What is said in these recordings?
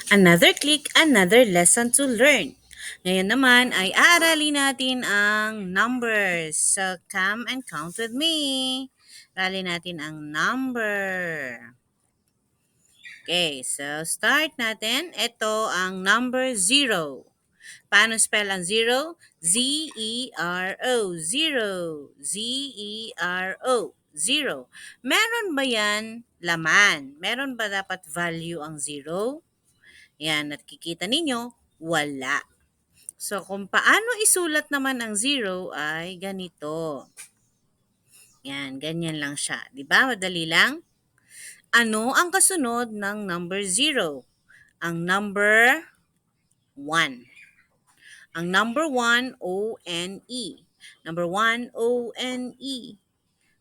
Another click, another lesson to learn. Ngayon naman ay aaralin natin ang numbers. So, come and count with me. Aralin natin ang number. Okay, so start natin. Ito ang number 0. Paano spell ang 0? Z-E-R-O. Zero. Z-E-R-O. Zero. Meron ba yan laman? Meron ba dapat value ang 0? Yan, nakikita ninyo, wala. So, kung paano isulat naman ang 0 ay ganito. Yan, ganyan lang siya. Di ba? Madali lang. Ano ang kasunod ng number 0? Ang number 1. Ang number 1, O-N-E. Number 1, O-N-E.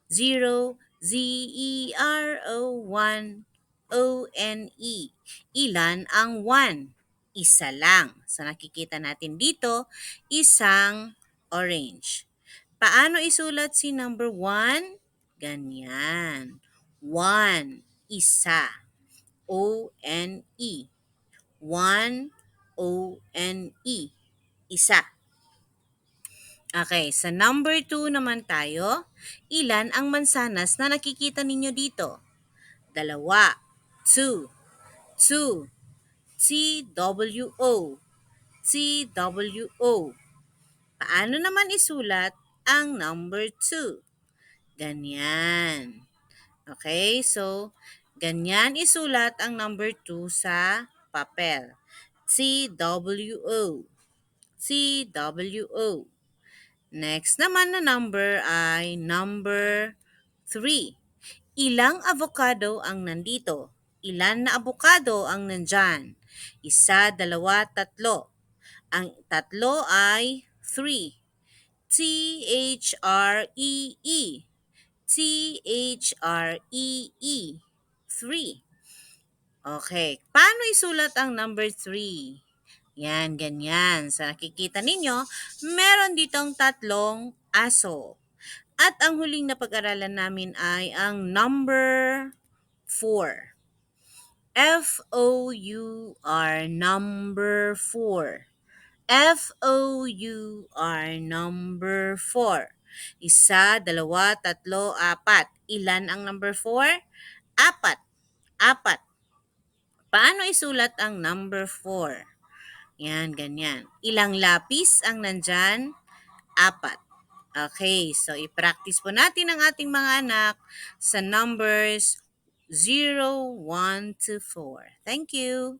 0, Z-E-R-O, 1, O-N-E. Ilan ang 1? Isa lang. So nakikita natin dito, isang orange. Paano isulat si number 1? Ganyan. 1, isa. O-N-E. 1, O-N-E. Isa. Okay, sa number 2 naman tayo. Ilan ang mansanas na nakikita ninyo dito? Dalawa. 2. 2. T-W-O. T-W-O. Paano naman isulat ang number 2? Ganyan. Okay, so ganyan isulat ang number 2 sa papel. T-W-O. T-W-O. Next naman na number ay number 3. Ilang avocado ang nandito? Ilan na avocado ang nandyan? Isa, dalawa, tatlo. Ang tatlo ay 3. T-H-R-E-E. T-H-R-E-E. 3. Okay. Paano isulat ang number 3? Yan, ganyan. Sa nakikita ninyo, meron ditong tatlong aso. At ang huling na pag-aralan namin ay ang number 4. F-O-U-R, number 4. F-O-U-R, number 4. Isa, dalawa, tatlo, apat. Ilan ang number 4? Apat. Apat. Paano isulat ang number 4? Yan, ganyan. Ilang lapis ang nandyan? Apat. Okay, so i-practice po natin ang ating mga anak sa numbers 0, 1 to 4. Thank you.